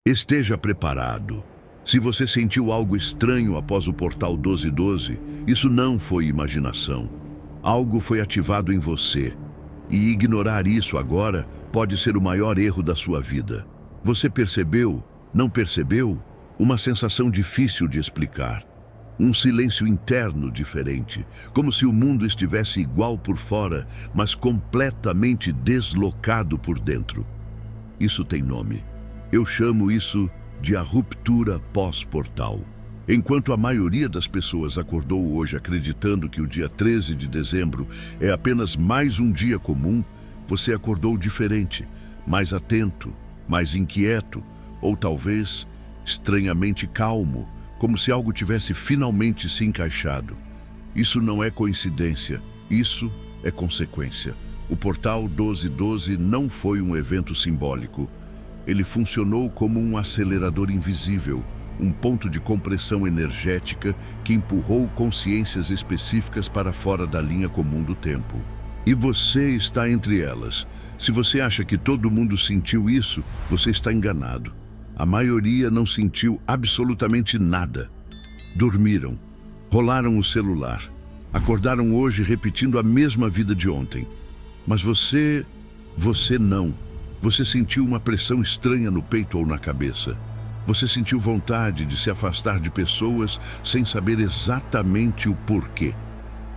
Esteja preparado. Se você sentiu algo estranho após o portal 1212, isso não foi imaginação. Algo foi ativado em você. E ignorar isso agora pode ser o maior erro da sua vida. Você percebeu? Não percebeu? Uma sensação difícil de explicar. Um silêncio interno diferente, como se o mundo estivesse igual por fora, mas completamente deslocado por dentro. Isso tem nome. Eu chamo isso de a ruptura pós-portal. Enquanto a maioria das pessoas acordou hoje acreditando que o dia 13 de dezembro é apenas mais um dia comum, você acordou diferente, mais atento, mais inquieto, ou talvez estranhamente calmo, como se algo tivesse finalmente se encaixado. Isso não é coincidência, isso é consequência. O portal 1212 não foi um evento simbólico. Ele funcionou como um acelerador invisível, um ponto de compressão energética que empurrou consciências específicas para fora da linha comum do tempo. E você está entre elas. Se você acha que todo mundo sentiu isso, você está enganado. A maioria não sentiu absolutamente nada. Dormiram, rolaram o celular, acordaram hoje repetindo a mesma vida de ontem. Mas você não. Você sentiu uma pressão estranha no peito ou na cabeça. Você sentiu vontade de se afastar de pessoas sem saber exatamente o porquê.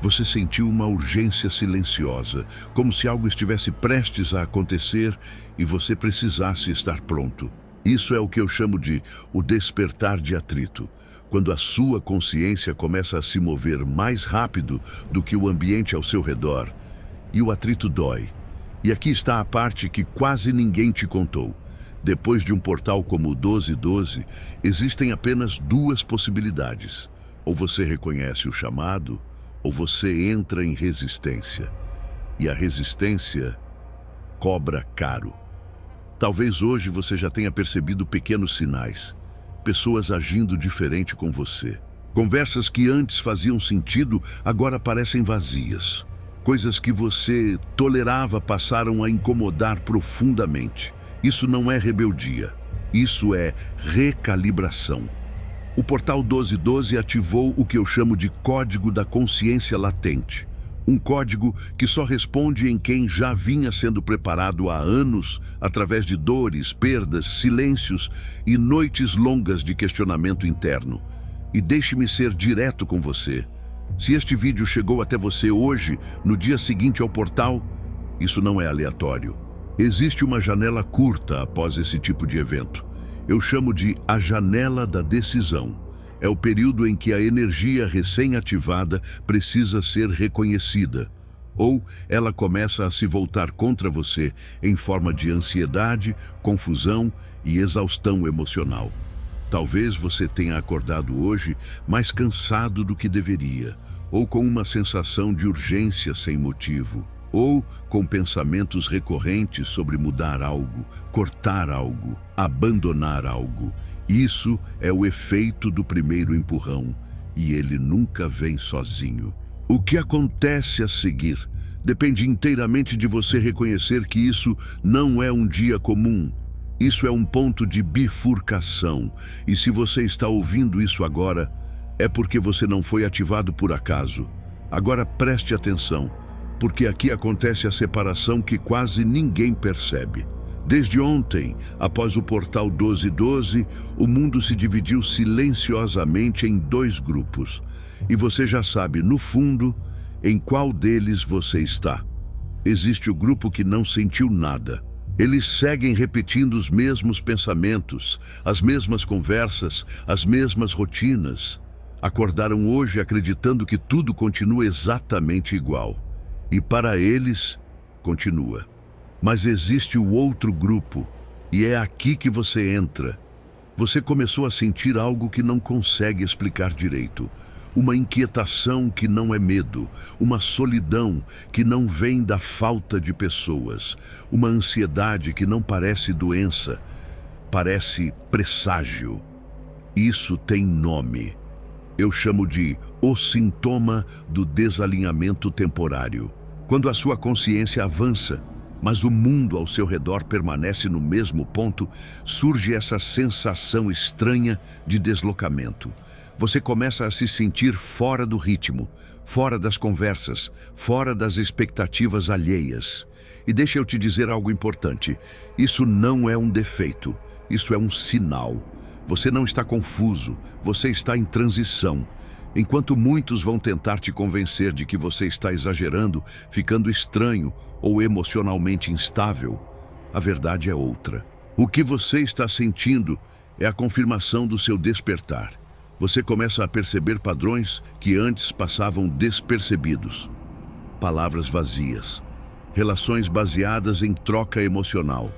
Você sentiu uma urgência silenciosa, como se algo estivesse prestes a acontecer e você precisasse estar pronto. Isso é o que eu chamo de o despertar de atrito, quando a sua consciência começa a se mover mais rápido do que o ambiente ao seu redor. E o atrito dói. E aqui está a parte que quase ninguém te contou. Depois de um portal como o 1212, existem apenas duas possibilidades. Ou você reconhece o chamado, ou você entra em resistência. E a resistência cobra caro. Talvez hoje você já tenha percebido pequenos sinais. Pessoas agindo diferente com você. Conversas que antes faziam sentido, agora parecem vazias. Coisas que você tolerava passaram a incomodar profundamente. Isso não é rebeldia, isso é recalibração. O portal 1212 ativou o que eu chamo de código da consciência latente. Um código que só responde em quem já vinha sendo preparado há anos, através de dores, perdas, silêncios e noites longas de questionamento interno. E deixe-me ser direto com você. Se este vídeo chegou até você hoje, no dia seguinte ao portal, isso não é aleatório. Existe uma janela curta após esse tipo de evento. Eu chamo de a janela da decisão. É o período em que a energia recém-ativada precisa ser reconhecida. Ou ela começa a se voltar contra você em forma de ansiedade, confusão e exaustão emocional. Talvez você tenha acordado hoje mais cansado do que deveria, ou com uma sensação de urgência sem motivo, ou com pensamentos recorrentes sobre mudar algo, cortar algo, abandonar algo. Isso é o efeito do primeiro empurrão, e ele nunca vem sozinho. O que acontece a seguir depende inteiramente de você reconhecer que isso não é um dia comum. Isso é um ponto de bifurcação, e se você está ouvindo isso agora, é porque você não foi ativado por acaso. Agora preste atenção, porque aqui acontece a separação que quase ninguém percebe. Desde ontem, após o portal 1212, o mundo se dividiu silenciosamente em dois grupos. E você já sabe, no fundo, em qual deles você está. Existe o grupo que não sentiu nada. Eles seguem repetindo os mesmos pensamentos, as mesmas conversas, as mesmas rotinas. Acordaram hoje acreditando que tudo continua exatamente igual. E para eles, continua. Mas existe o outro grupo, e é aqui que você entra. Você começou a sentir algo que não consegue explicar direito. Uma inquietação que não é medo, uma solidão que não vem da falta de pessoas, uma ansiedade que não parece doença, parece presságio. Isso tem nome. Eu chamo de o sintoma do desalinhamento temporário. Quando a sua consciência avança, mas o mundo ao seu redor permanece no mesmo ponto, surge essa sensação estranha de deslocamento. Você começa a se sentir fora do ritmo, fora das conversas, fora das expectativas alheias. E deixa eu te dizer algo importante. Isso não é um defeito, isso é um sinal. Você não está confuso, você está em transição. Enquanto muitos vão tentar te convencer de que você está exagerando, ficando estranho ou emocionalmente instável, a verdade é outra. O que você está sentindo é a confirmação do seu despertar. Você começa a perceber padrões que antes passavam despercebidos. Palavras vazias, relações baseadas em troca emocional,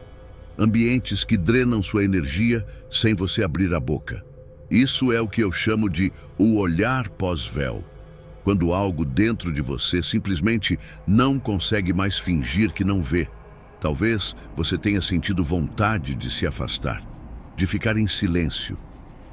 ambientes que drenam sua energia sem você abrir a boca. Isso é o que eu chamo de o olhar pós-véu, quando algo dentro de você simplesmente não consegue mais fingir que não vê. Talvez você tenha sentido vontade de se afastar, de ficar em silêncio,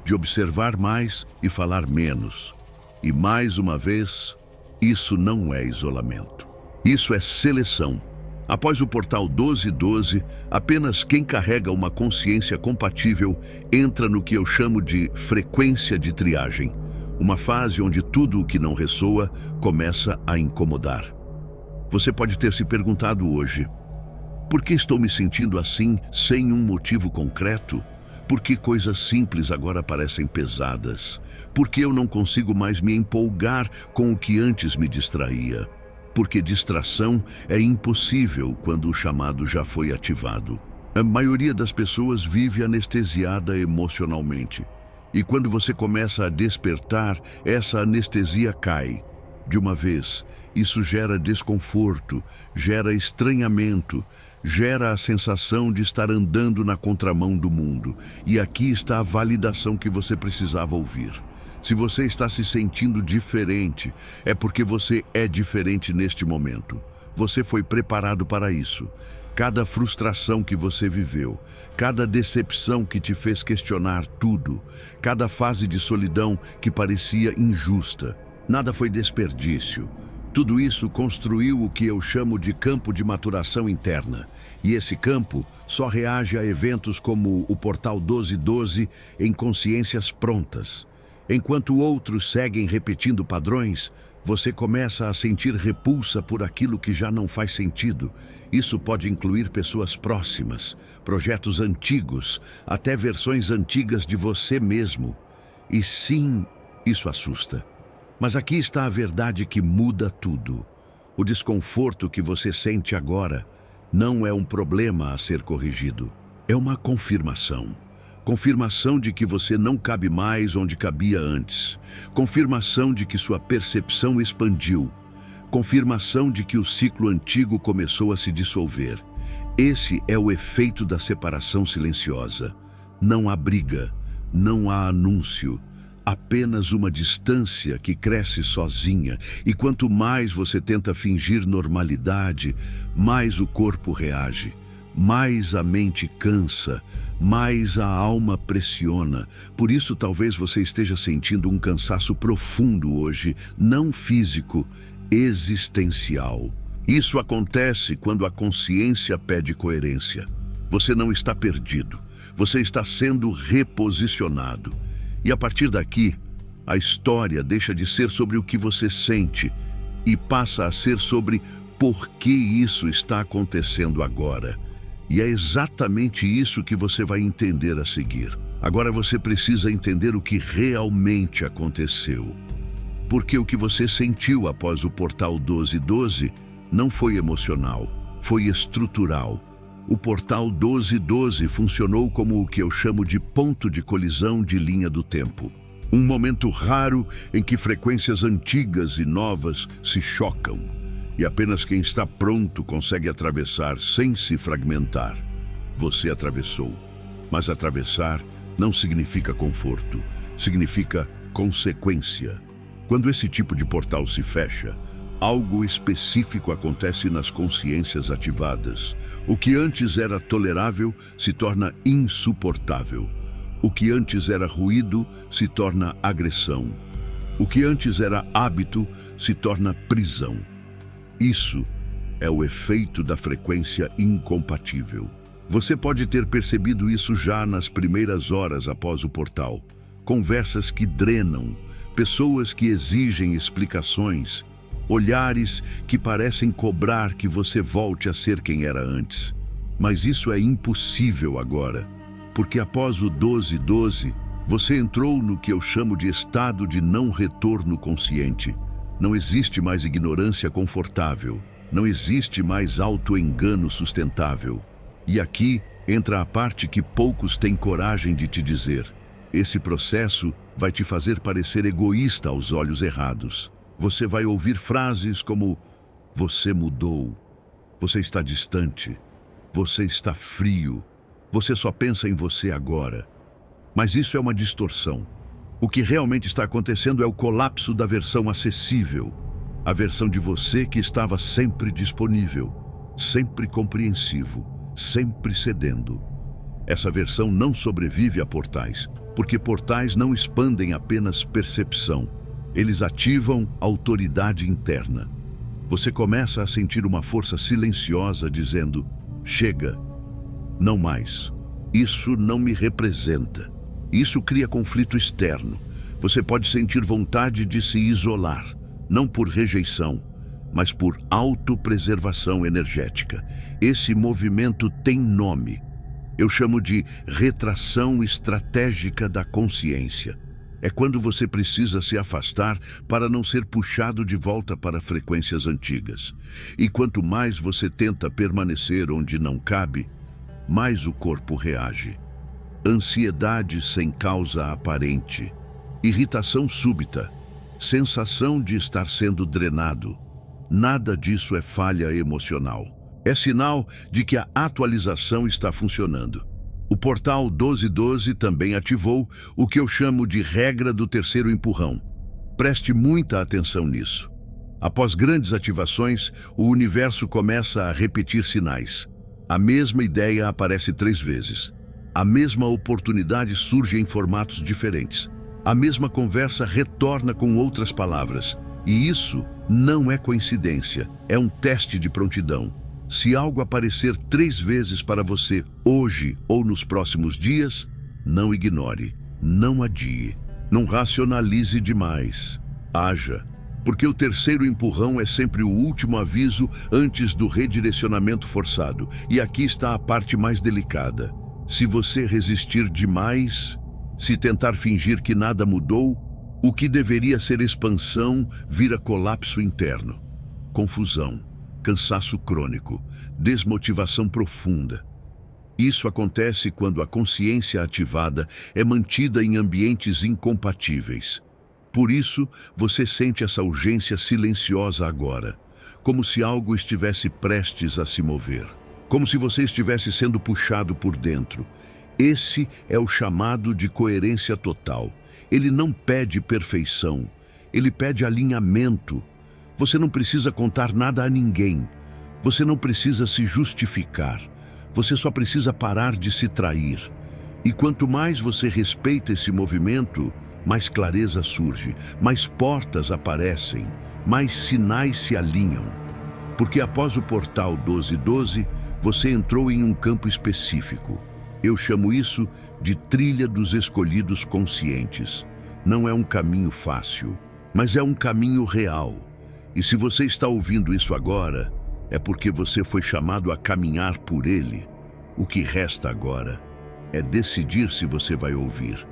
de observar mais e falar menos. E mais uma vez, isso não é isolamento. Isso é seleção. Após o portal 1212, apenas quem carrega uma consciência compatível entra no que eu chamo de frequência de triagem, uma fase onde tudo o que não ressoa começa a incomodar. Você pode ter se perguntado hoje: por que estou me sentindo assim sem um motivo concreto? Por que coisas simples agora parecem pesadas? Por que eu não consigo mais me empolgar com o que antes me distraía? Porque distração é impossível quando o chamado já foi ativado. A maioria das pessoas vive anestesiada emocionalmente. E quando você começa a despertar, essa anestesia cai. De uma vez, isso gera desconforto, gera estranhamento, gera a sensação de estar andando na contramão do mundo. E aqui está a validação que você precisava ouvir. Se você está se sentindo diferente, é porque você é diferente neste momento. Você foi preparado para isso. Cada frustração que você viveu, cada decepção que te fez questionar tudo, cada fase de solidão que parecia injusta, nada foi desperdício. Tudo isso construiu o que eu chamo de campo de maturação interna. E esse campo só reage a eventos como o Portal 1212 em consciências prontas. Enquanto outros seguem repetindo padrões, você começa a sentir repulsa por aquilo que já não faz sentido. Isso pode incluir pessoas próximas, projetos antigos, até versões antigas de você mesmo. E sim, isso assusta. Mas aqui está a verdade que muda tudo. O desconforto que você sente agora não é um problema a ser corrigido. É uma confirmação. Confirmação de que você não cabe mais onde cabia antes. Confirmação de que sua percepção expandiu. Confirmação de que o ciclo antigo começou a se dissolver. Esse é o efeito da separação silenciosa. Não há briga, não há anúncio. Apenas uma distância que cresce sozinha. E quanto mais você tenta fingir normalidade, mais o corpo reage. Mais a mente cansa, mais a alma pressiona. Por isso talvez você esteja sentindo um cansaço profundo hoje, não físico, existencial. Isso acontece quando a consciência pede coerência. Você não está perdido, você está sendo reposicionado. E a partir daqui, a história deixa de ser sobre o que você sente e passa a ser sobre por que isso está acontecendo agora. E é exatamente isso que você vai entender a seguir. Agora você precisa entender o que realmente aconteceu. Porque o que você sentiu após o Portal 1212 não foi emocional, foi estrutural. O Portal 1212 funcionou como o que eu chamo de ponto de colisão de linha do tempo. Um momento raro em que frequências antigas e novas se chocam. E apenas quem está pronto consegue atravessar sem se fragmentar. Você atravessou. Mas atravessar não significa conforto, significa consequência. Quando esse tipo de portal se fecha, algo específico acontece nas consciências ativadas. O que antes era tolerável se torna insuportável. O que antes era ruído se torna agressão. O que antes era hábito se torna prisão. Isso é o efeito da frequência incompatível. Você pode ter percebido isso já nas primeiras horas após o portal. Conversas que drenam, pessoas que exigem explicações, olhares que parecem cobrar que você volte a ser quem era antes. Mas isso é impossível agora, porque após o 12-12, você entrou no que eu chamo de estado de não retorno consciente. Não existe mais ignorância confortável, não existe mais auto-engano sustentável. E aqui entra a parte que poucos têm coragem de te dizer. Esse processo vai te fazer parecer egoísta aos olhos errados. Você vai ouvir frases como: você mudou, você está distante, você está frio, você só pensa em você agora. Mas isso é uma distorção. O que realmente está acontecendo é o colapso da versão acessível, a versão de você que estava sempre disponível, sempre compreensivo, sempre cedendo. Essa versão não sobrevive a portais, porque portais não expandem apenas percepção. Eles ativam autoridade interna. Você começa a sentir uma força silenciosa dizendo: chega, não mais. Isso não me representa. Isso cria conflito externo. Você pode sentir vontade de se isolar, não por rejeição, mas por autopreservação energética. Esse movimento tem nome. Eu chamo de retração estratégica da consciência. É quando você precisa se afastar para não ser puxado de volta para frequências antigas. E quanto mais você tenta permanecer onde não cabe, mais o corpo reage. Ansiedade sem causa aparente, irritação súbita, sensação de estar sendo drenado. Nada disso é falha emocional. É sinal de que a atualização está funcionando. O portal 1212 também ativou o que eu chamo de regra do terceiro empurrão. Preste muita atenção nisso. Após grandes ativações, o universo começa a repetir sinais. A mesma ideia aparece 3 vezes. A mesma oportunidade surge em formatos diferentes. A mesma conversa retorna com outras palavras. E isso não é coincidência, é um teste de prontidão. Se algo aparecer 3 vezes para você hoje ou nos próximos dias, não ignore, não adie, não racionalize demais. Haja, porque o terceiro empurrão é sempre o último aviso antes do redirecionamento forçado. E aqui está a parte mais delicada. Se você resistir demais, se tentar fingir que nada mudou, o que deveria ser expansão vira colapso interno, confusão, cansaço crônico, desmotivação profunda. Isso acontece quando a consciência ativada é mantida em ambientes incompatíveis. Por isso, você sente essa urgência silenciosa agora, como se algo estivesse prestes a se mover, como se você estivesse sendo puxado por dentro. Esse é o chamado de coerência total. Ele não pede perfeição, ele pede alinhamento. Você não precisa contar nada a ninguém. Você não precisa se justificar. Você só precisa parar de se trair. E quanto mais você respeita esse movimento, mais clareza surge, mais portas aparecem, mais sinais se alinham. Porque após o portal 1212, você entrou em um campo específico. Eu chamo isso de trilha dos escolhidos conscientes. Não é um caminho fácil, mas é um caminho real. E se você está ouvindo isso agora, é porque você foi chamado a caminhar por ele. O que resta agora é decidir se você vai ouvir.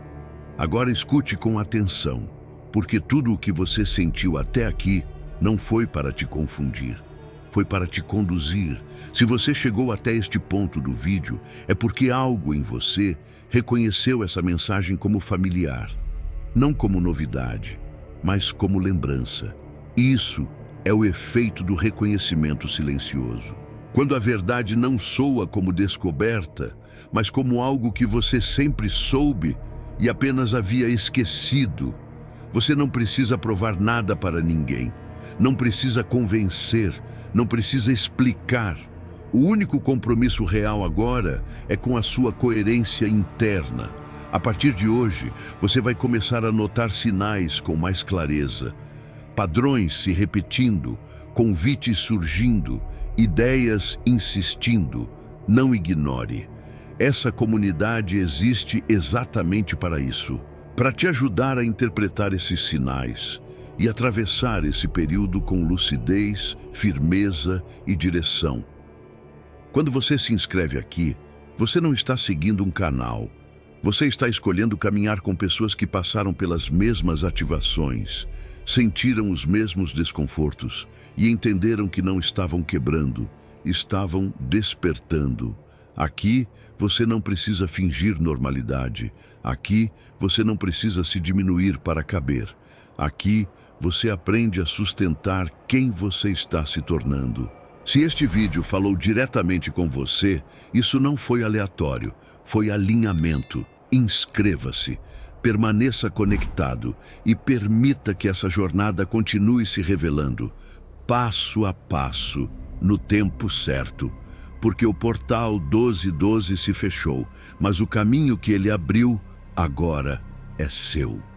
Agora escute com atenção, porque tudo o que você sentiu até aqui não foi para te confundir, foi para te conduzir. Se você chegou até este ponto do vídeo, é porque algo em você reconheceu essa mensagem como familiar, não como novidade, mas como lembrança. Isso é o efeito do reconhecimento silencioso. Quando a verdade não soa como descoberta, mas como algo que você sempre soube e apenas havia esquecido. Você não precisa provar nada para ninguém, não precisa convencer, não precisa explicar. O único compromisso real agora é com a sua coerência interna. A partir de hoje, você vai começar a notar sinais com mais clareza, padrões se repetindo, convites surgindo, Ideias insistindo, não ignore. Essa comunidade existe exatamente para isso, para te ajudar a interpretar esses sinais e atravessar esse período com lucidez, firmeza e direção. Quando você se inscreve aqui, você não está seguindo um canal. Você está escolhendo caminhar com pessoas que passaram pelas mesmas ativações, sentiram os mesmos desconfortos e entenderam que não estavam quebrando, estavam despertando. Aqui, você não precisa fingir normalidade. Aqui, você não precisa se diminuir para caber. Aqui, você aprende a sustentar quem você está se tornando. Se este vídeo falou diretamente com você, isso não foi aleatório, foi alinhamento. Inscreva-se, permaneça conectado e permita que essa jornada continue se revelando, passo a passo, no tempo certo. Porque o portal 1212 se fechou, mas o caminho que ele abriu agora é seu.